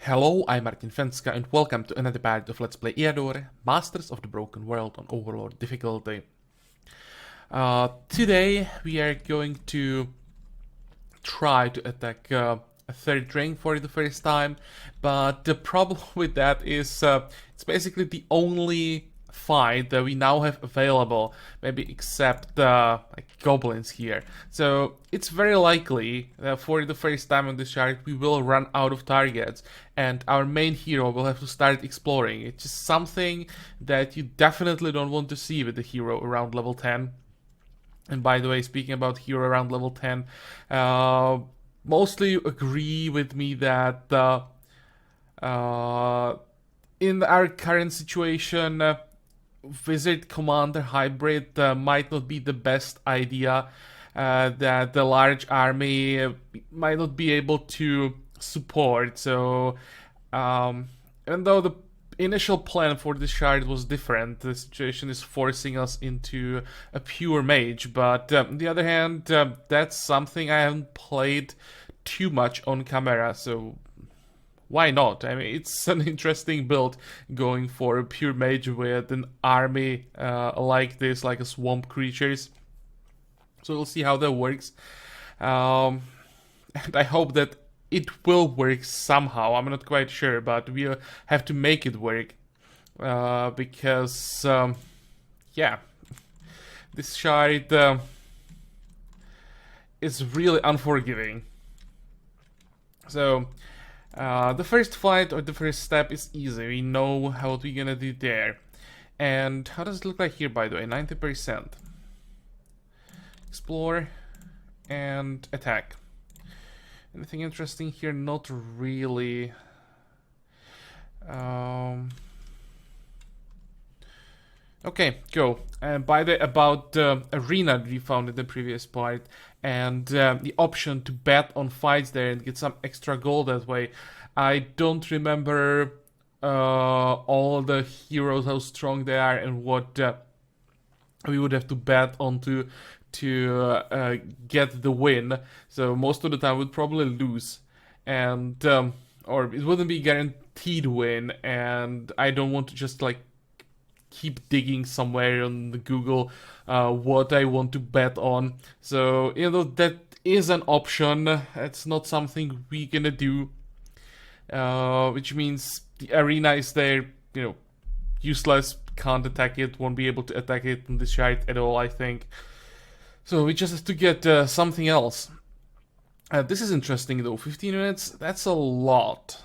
Hello, I'm Fencka and welcome to another part of Let's Play Eador, Masters of the Broken World on Overlord difficulty. Today we are going to try to attack a third ring for the first time, but the problem with that is it's basically the only fight that we now have available, maybe except like goblins here. So it's very likely that for the first time on this chart we will run out of targets and our main hero will have to start exploring. It's just something that you definitely don't want to see with the hero around level 10. And by the way, speaking about hero around level 10, mostly agree with me that in our current situation, Wizard Commander Hybrid might not be the best idea, that the large army might not be able to support. So, even though the initial plan for this shard was different, the situation is forcing us into a pure mage, but on the other hand, that's something I haven't played too much on camera, so why not? I mean, it's an interesting build going for a pure mage with an army like this, like a swamp creatures. So we'll see how that works. And I hope that it will work somehow. I'm not quite sure, but we'll have to make it work. Because, yeah, this shard is really unforgiving. So, the first fight or the first step is easy. We know what we're gonna do there. And how does it look like here, by the way? 90%. Explore and attack. Anything interesting here? Not really. Okay, go. And by the about the arena that we found in the previous part and the option to bet on fights there and get some extra gold that way. I don't remember all the heroes, how strong they are, and what we would have to bet on to get the win. So most of the time we'd probably lose, and or it wouldn't be guaranteed win. And I don't want to just like keep digging somewhere on the Google what I want to bet on. So that is an option. It's not something we're gonna do, which means the arena is there, useless. Can't attack it. Won't be able to attack it in this chart at all, I think. So we just have to get something else. This is interesting though. 15 minutes, that's a lot.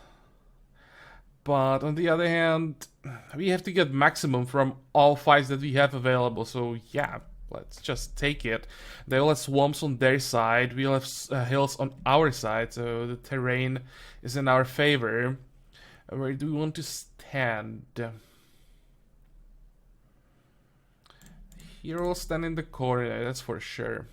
But on the other hand, we have to get maximum from all fights that we have available. So yeah, let's just take it. They'll have swamps on their side. We'll have hills on our side. So the terrain is in our favor. Where do we want to stand? Here we'll stand in the corner, that's for sure.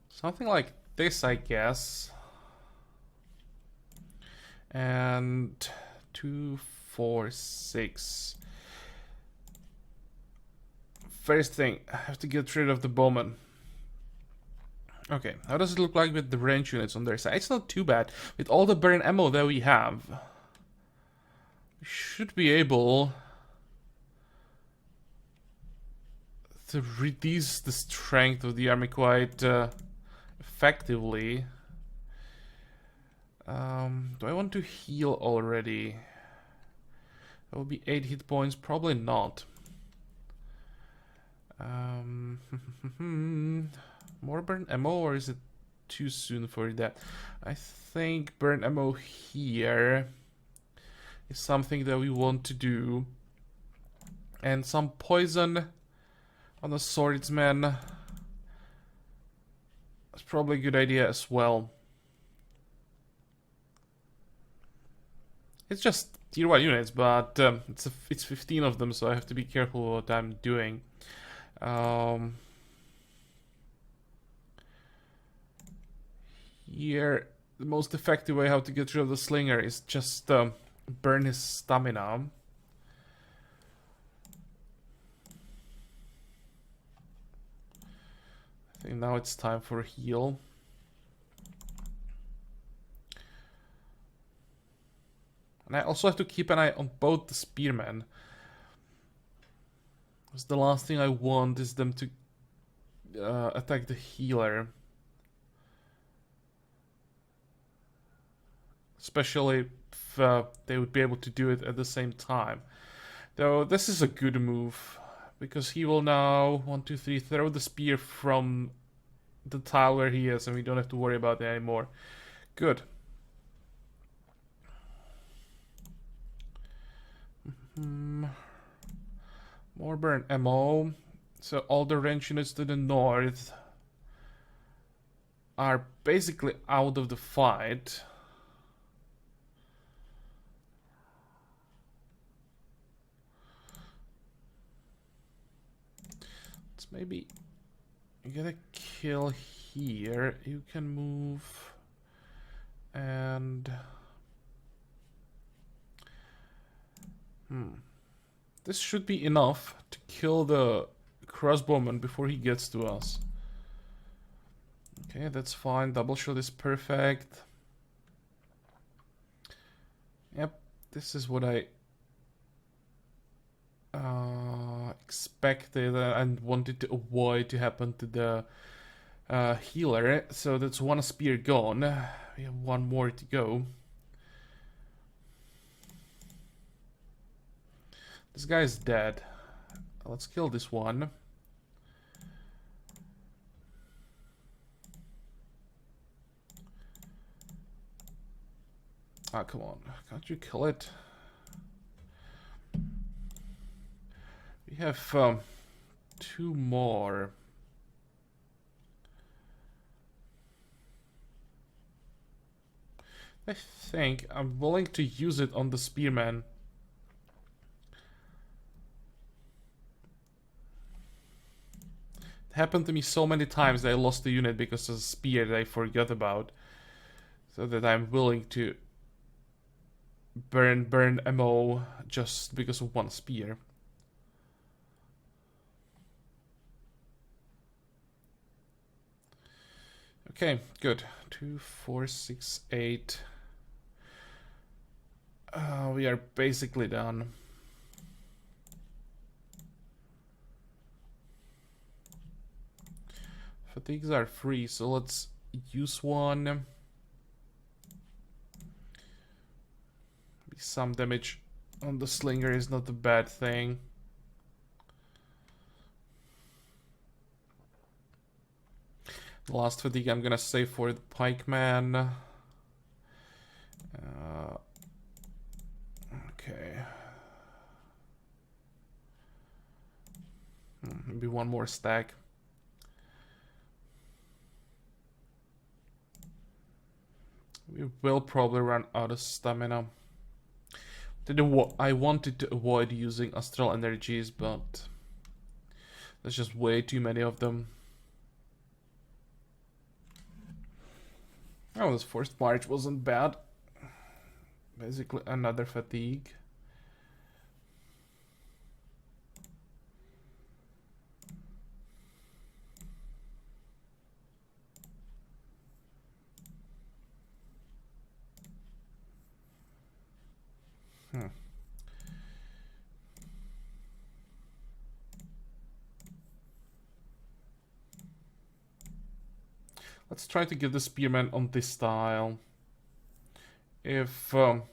Something like this, I guess. And 2, 4, 6. First thing, I have to get rid of the bowman. Okay, how does it look like with the range units on their side? It's not too bad. With all the burn ammo that we have, we should be able to reduce the strength of the army quite effectively. Do I want to heal already? That will be 8 hit points. Probably not. More burn ammo, or is it too soon for that? I think burn ammo here is something that we want to do. And some poison on the swordsman. That's probably a good idea as well. It's just tier 1 units, but it's 15 of them, so I have to be careful what I'm doing. Here, the most effective way how to get rid of the slinger is just burn his stamina. now it's time for a heal. And I also have to keep an eye on both the spearmen. Because the last thing I want is them to attack the healer. Especially if they would be able to do it at the same time. Though this is a good move. Because he will now, 1, 2, 3, throw the spear from the tile where he is. And we don't have to worry about it anymore. Good. More burn ammo. So all the range units to the north are basically out of the fight. Let's maybe get a kill here. You can move and this should be enough to kill the crossbowman before he gets to us. Okay, that's fine. Double shot is perfect. Yep, this is what I expected and wanted to avoid to happen to the healer. So that's one spear gone. We have one more to go. This guy is dead. Let's kill this one. Ah, come on. Can't you kill it? We have 2 more. I think I'm willing to use it on the spearman. Happened to me so many times that I lost the unit because of a spear that I forgot about. So that I'm willing to burn ammo just because of one spear. Okay, good. 2, 4, 6, 8. We are basically done. Fatigues are free, so let's use one. Maybe some damage on the slinger is not a bad thing. The last fatigue I'm gonna save for the pikeman. Okay. Maybe one more stack. We will probably run out of stamina. I wanted to avoid using astral energies, but there's just way too many of them. Oh, this first march wasn't bad. Basically another fatigue. Let's try to get the spearman on this tile. If the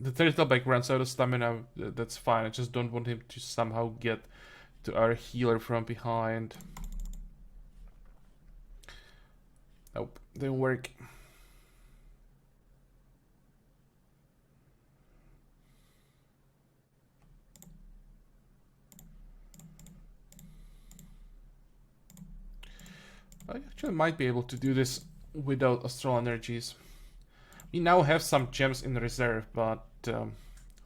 turtleback runs out of stamina, that's fine. I just don't want him to somehow get to our healer from behind. Nope, didn't work. I actually might be able to do this without astral energies. We now have some gems in reserve, but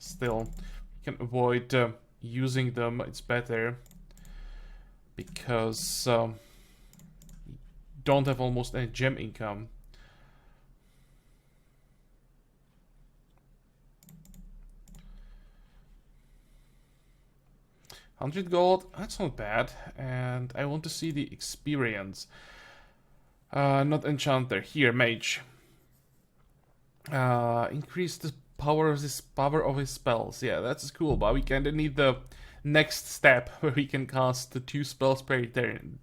still, we can avoid using them. It's better because we don't have almost any gem income. 100 gold, that's not bad. And I want to see the experience. Not enchanter. Here, mage. Increase the power of his spells. Yeah, that's cool, but we kinda need the next step where we can cast the 2 spells per turn.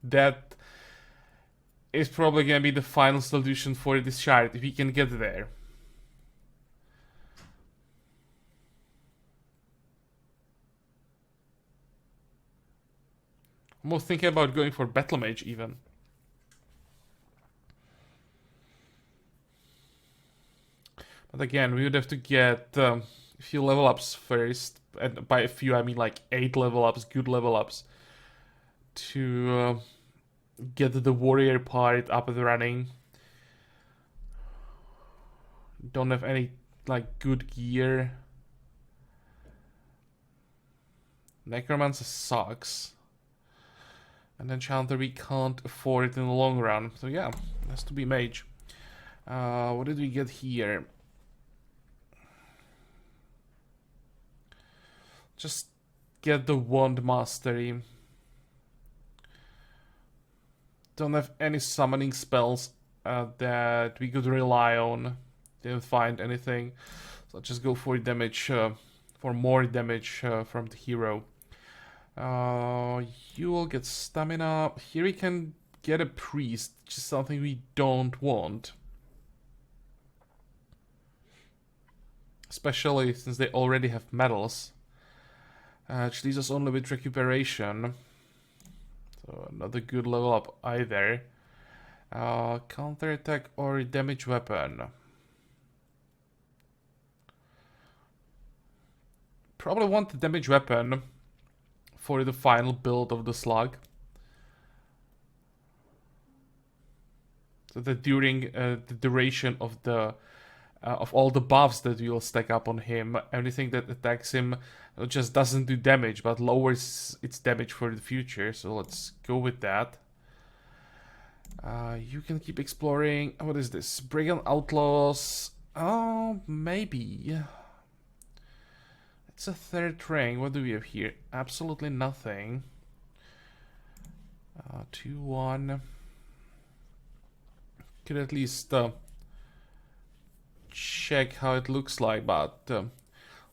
That is probably gonna be the final solution for this shard if we can get there. Almost thinking about going for Battle Mage even. But again, we would have to get a few level ups first. And by a few, I mean like 8 level ups, good level ups. To get the warrior part up and running. Don't have any like good gear. Necromancer sucks. And Enchanter, we can't afford it in the long run. So yeah, it has to be mage. What did we get here? Just get the wand mastery. Don't have any summoning spells that we could rely on. Didn't find anything. So let's just go for damage, for more damage from the hero. You will get stamina. Here we can get a priest, which is something we don't want. Especially since they already have medals. Which leaves us only with recuperation. So not a good level up either. Counter attack or damage weapon. Probably want the damage weapon for the final build of the slug. So that during the duration of the of all the buffs that we will stack up on him, anything that attacks him just doesn't do damage, but lowers its damage for the future. So let's go with that. You can keep exploring. What is this? Brigand Outlaws. Oh, maybe. It's a 3rd rank. What do we have here? Absolutely nothing. 2-1. Could at least check how it looks like, but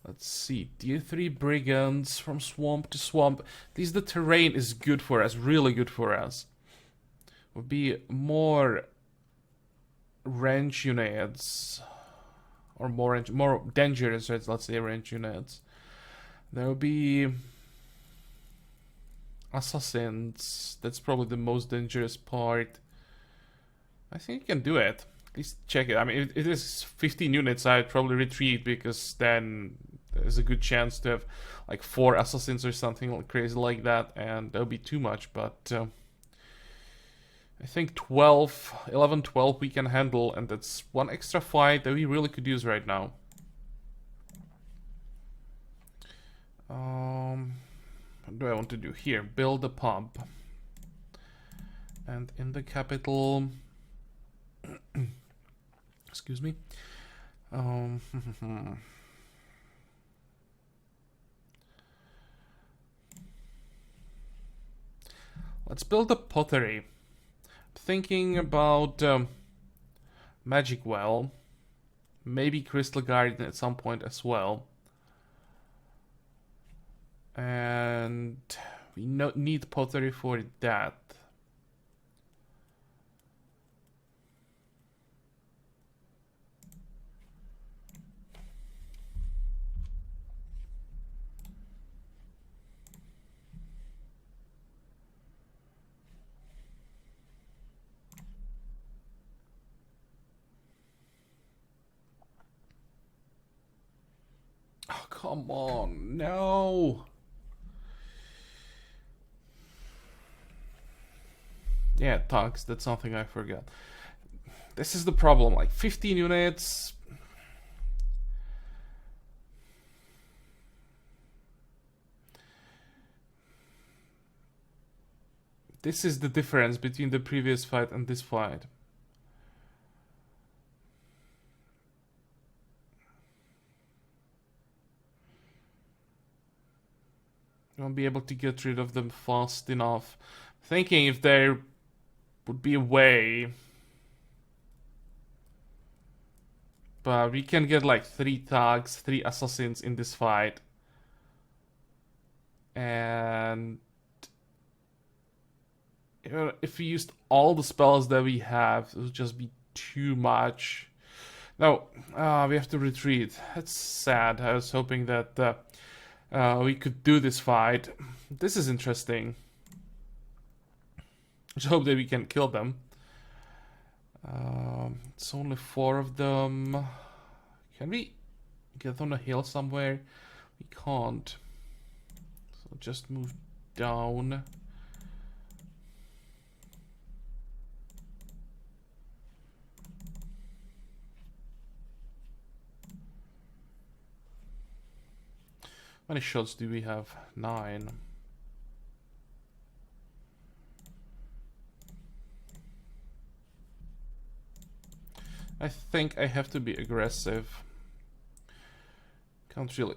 let's see. Tier 3 brigands from swamp to swamp. At least the terrain is good for us, really good for us. Would be more range units, or more dangerous, let's say, range units. There will be assassins. That's probably the most dangerous part. I think you can do it. At least check it. I mean, if it is 15 units, I'd probably retreat, because then there's a good chance to have like 4 assassins or something crazy like that, and that'll be too much. But I think 11, 12 we can handle, and that's one extra fight that we really could use right now. What do I want to do here? Build a pump. And in the capital... Excuse me. Let's build a pottery. Thinking about Magic Well. Maybe Crystal Garden at some point as well. And we need pottery for that. Oh, come on, no. Yeah, tugs, that's something I forgot. This is the problem, like 15 units. This is the difference between the previous fight and this fight. won't be able to get rid of them fast enough. Thinking if there would be a way. But we can get like 3 thugs, 3 assassins in this fight. And if we used all the spells that we have, it would just be too much. No, we have to retreat. That's sad. I was hoping that we could do this fight. This is interesting. Just hope that we can kill them. It's only 4 of them. Can we get on a hill somewhere? We can't. So just move down. How many shots do we have? 9. I think I have to be aggressive. Can't really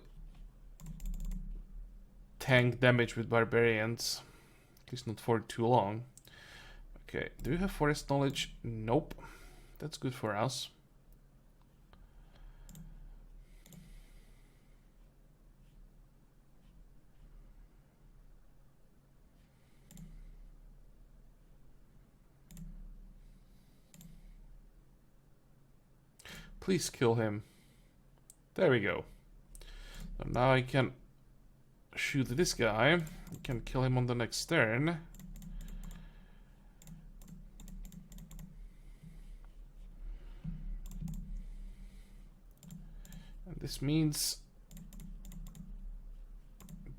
tank damage with barbarians. At least not for too long. Okay, do we have forest knowledge? Nope. That's good for us. Please kill him. There we go. So now I can shoot this guy. I can kill him on the next turn. And this means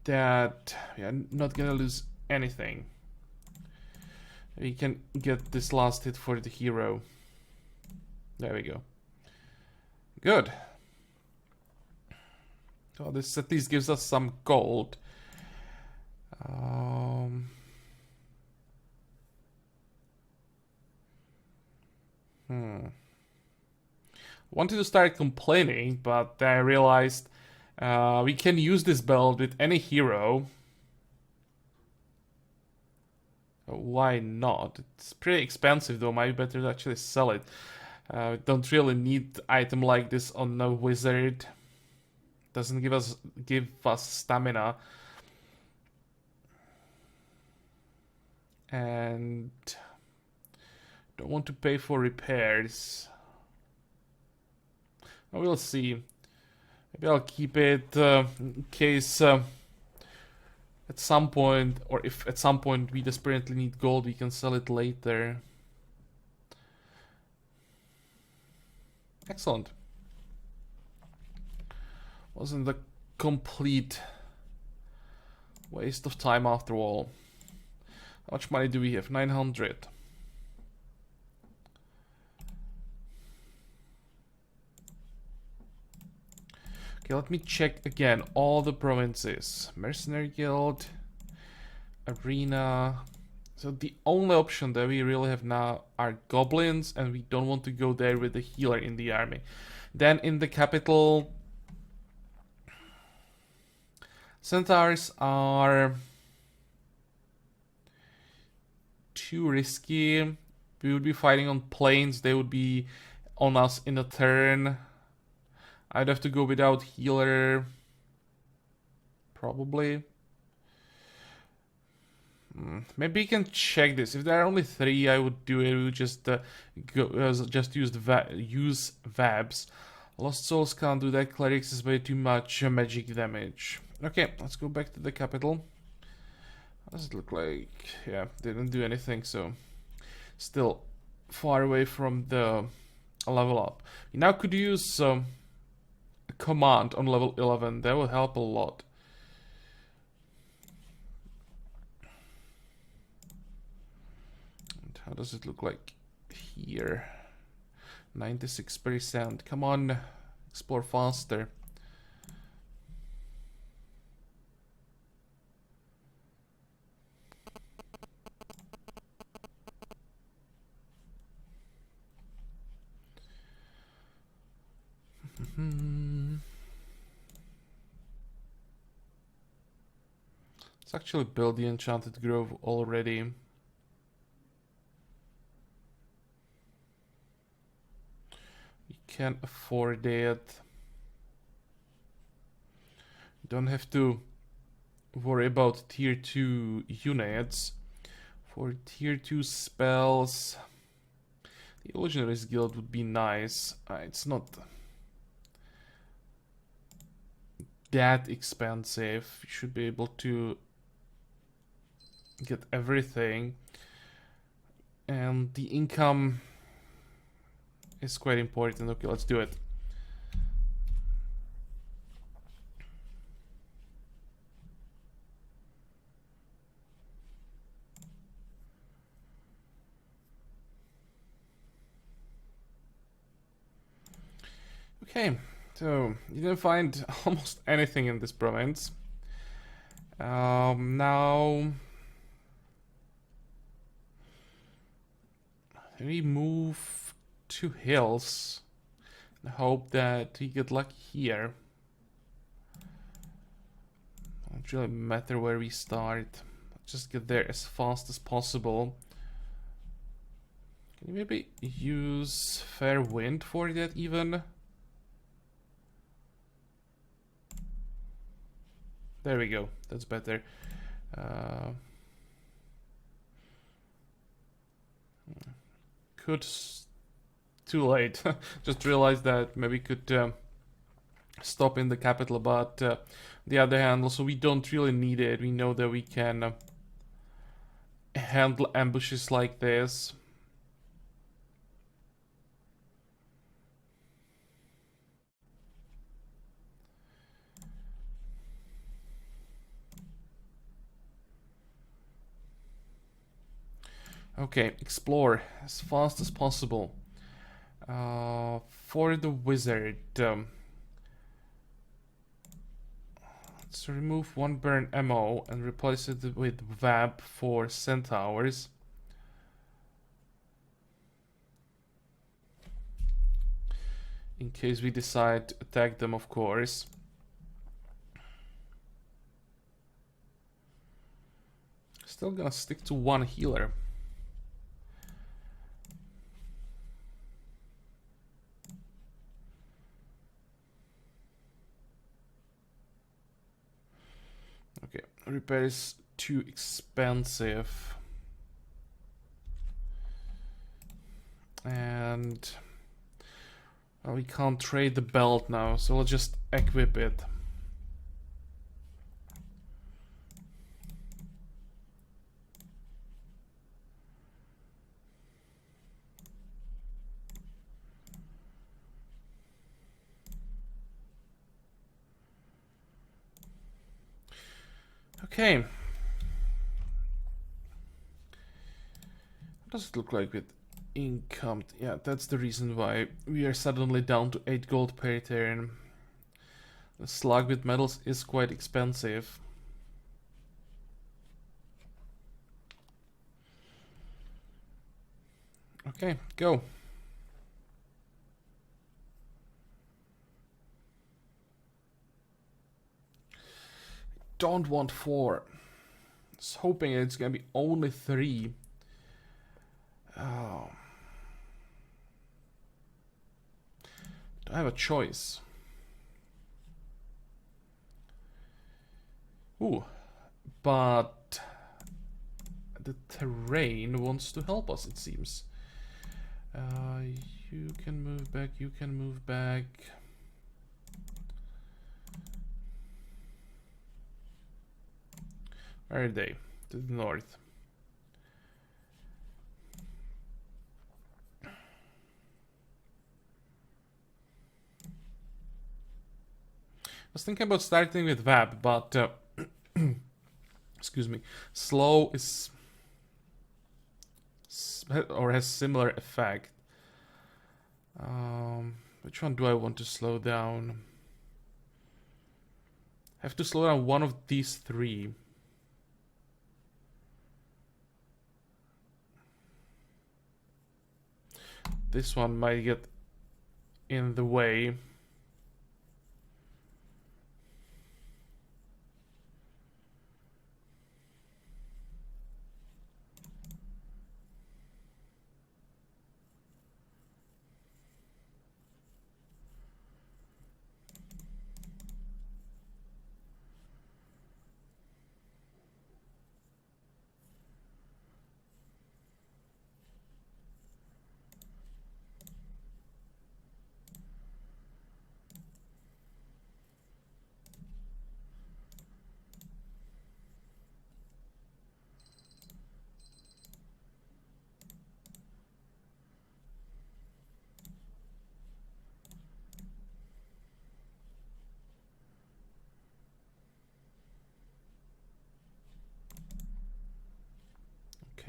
that we are not gonna lose anything. We can get this last hit for the hero. There we go. Good. So this at least gives us some gold. Wanted to start complaining, but I realized we can use this build with any hero. Why not? It's pretty expensive though, might be better to actually sell it. Don't really need item like this on a wizard. Doesn't give us stamina. And don't want to pay for repairs. We'll see. Maybe I'll keep it in case at some point, or if at some point we desperately need gold, we can sell it later. Excellent. Wasn't a complete waste of time after all. How much money do we have? 900. Okay, let me check again all the provinces. Mercenary Guild, Arena. So the only option that we really have now are goblins, and we don't want to go there with the healer in the army. Then in the capital, centaurs are too risky. We would be fighting on plains, they would be on us in a turn. I'd have to go without healer, probably. Maybe you can check this. If there are only 3, I would do it. We would just use Vabs. Lost Souls can't do that. Clerics is way too much magic damage. Okay, let's go back to the capital. How does it look like? Yeah, didn't do anything, so still far away from the level up. We now could use a command on level 11. That will help a lot. How does it look like here? 96%. Come on, explore faster. Let's actually build the Enchanted Grove already. We can afford it. Don't have to worry about tier 2 units. For tier 2 spells, the Illusionaries Guild would be nice. It's not that expensive. You should be able to get everything. And the income is quite important. Okay, let's do it. Okay, so you didn't find almost anything in this province. Now we move to hills and hope that we get lucky here. Don't really matter where we start. Let's just get there as fast as possible. Can you maybe use Fair Wind for that even? There we go, that's better. Too late. Just realized that maybe could stop in the capital, but the other hand, also we don't really need it. We know that we can handle ambushes like this. Okay, explore as fast as possible. For the wizard, let's remove one burn ammo and replace it with VAB for centaurs. In case we decide to attack them, of course. Still gonna stick to one healer. Okay, repair is too expensive. And well, we can't trade the belt now, so let's just equip it. Okay. What does it look like with income? Yeah, that's the reason why we are suddenly down to 8 gold per turn. The slug with metals is quite expensive. Okay, go. Don't want 4. I was hoping it's gonna be only 3. Oh. Don't have a choice. Ooh, but the terrain wants to help us, it seems. You can move back, you can move back. Where are they? To the north. I was thinking about starting with VAB, but excuse me, slow is or has similar effect. Which one do I want to slow down? I have to slow down one of these 3. This one might get in the way.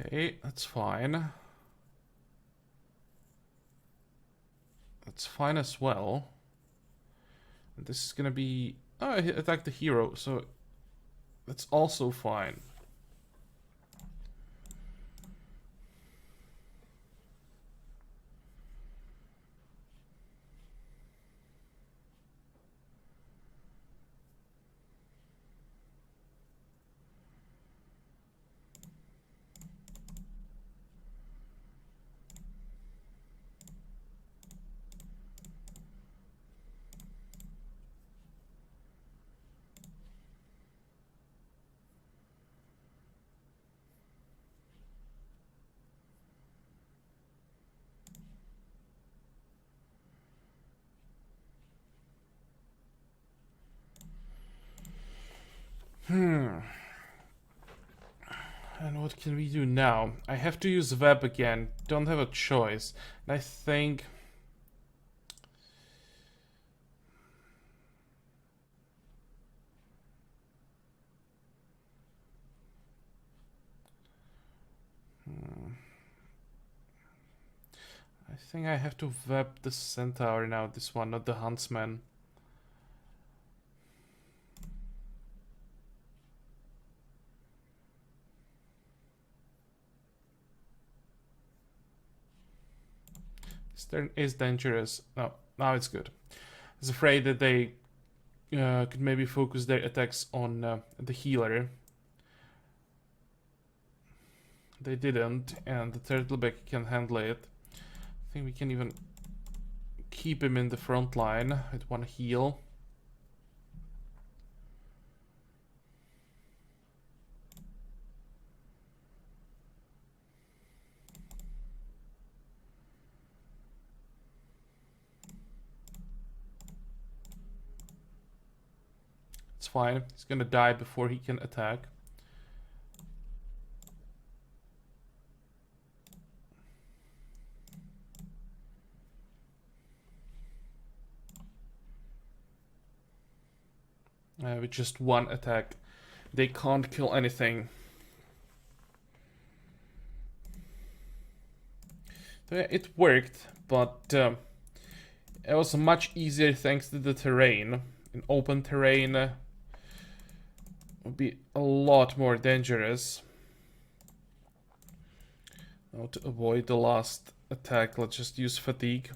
Okay, that's fine. That's fine as well. And this is gonna be... Oh, I attacked the hero, so that's also fine. And what can we do now? I have to use web again. Don't have a choice. And I think... I think I have to web the centaur now, this one, not the huntsman. This turn is dangerous. No, now it's good. I was afraid that they could maybe focus their attacks on the healer. They didn't, and the turtleback can handle it. I think we can even keep him in the front line with one heal. It's fine. He's gonna die before he can attack. With just one attack, they can't kill anything. So yeah, it worked, but it was much easier thanks to the terrain. In open terrain, would be a lot more dangerous. Now to avoid the last attack, let's just use fatigue.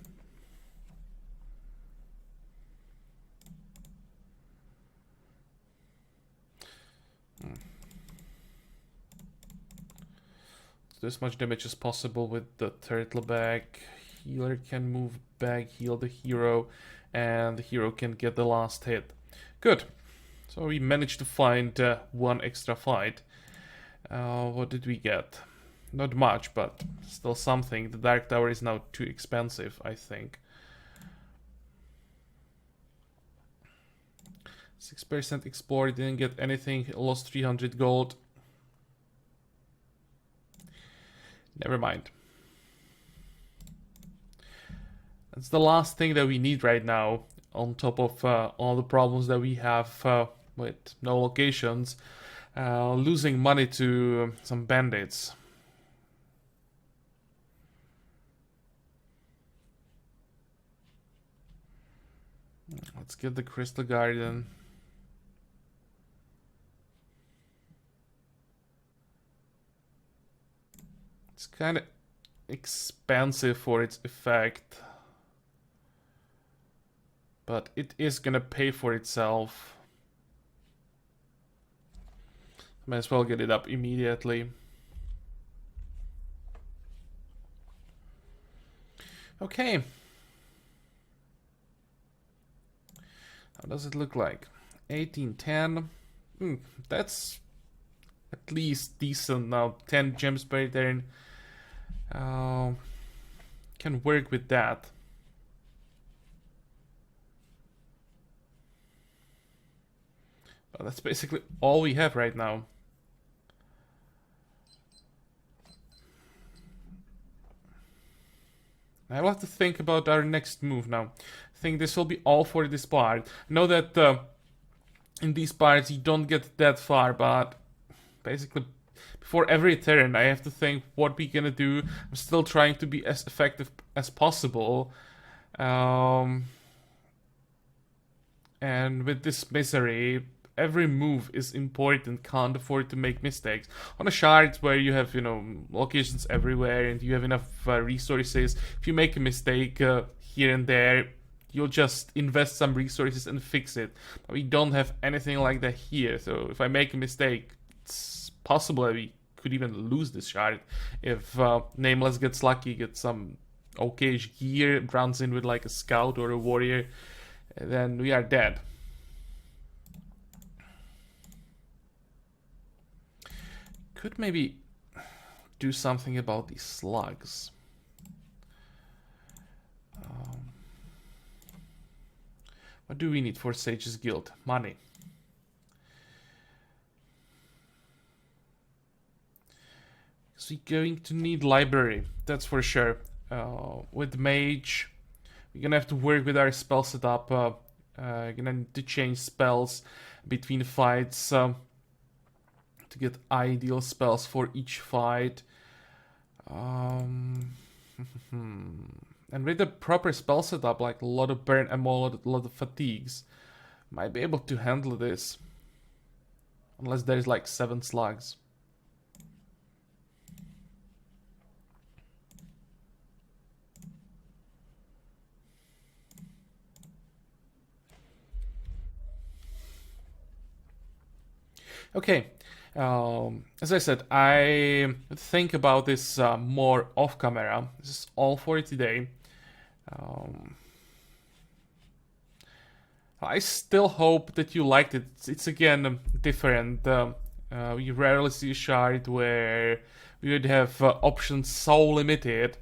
As much damage as possible with the turtleback. Healer can move back, heal the hero, and the hero can get the last hit. Good. So we managed to find one extra fight. What did we get? Not much, but still something. The Dark Tower is now too expensive, I think. 6% explore, didn't get anything, lost 300 gold. Never mind. That's the last thing that we need right now, on top of all the problems that we have with no locations. Losing money to some bandits. Let's get the Crystal Guardian. It's kind of expensive for its effect, but it is gonna pay for itself. Might as well get it up immediately. Okay. How does it look like? 1810. That's at least decent now. 10 gems per turn. Can work with that. But that's basically all we have right now. I'll have to think about our next move now. I think this will be all for this part. I know that in these parts you don't get that far, but basically before every turn I have to think what we're gonna do. I'm still trying to be as effective as possible. And with this misery, every move is important, can't afford to make mistakes. On a shard where you have, locations everywhere and you have enough resources, if you make a mistake here and there, you'll just invest some resources and fix it. But we don't have anything like that here, so if I make a mistake, it's possible that we could even lose this shard. If Nameless gets lucky, gets some okayish gear, runs in with like a scout or a warrior, then we are dead. Could maybe do something about these slugs. What do we need for Sage's Guild? Money. So we're going to need library, that's for sure. With Mage, we're gonna have to work with our spell setup. Gonna need to change spells between fights to get ideal spells for each fight. And with the proper spell setup, like a lot of burn ammo, a lot of fatigues, might be able to handle this. Unless there's like 7 slugs. Okay, as I said, I think about this more off camera. This is all for today. I still hope that you liked it. It's again different. We rarely see a shard where we would have options so limited.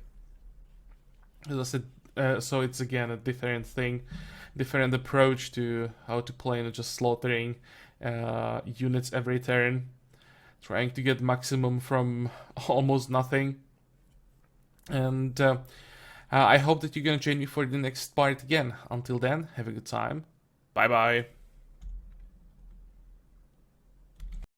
As I said, so it's again a different thing, different approach to how to play, not just slaughtering units every turn, trying to get maximum from almost nothing. And I hope that you're gonna join me for the next part again. Until then, have a good time. Bye bye.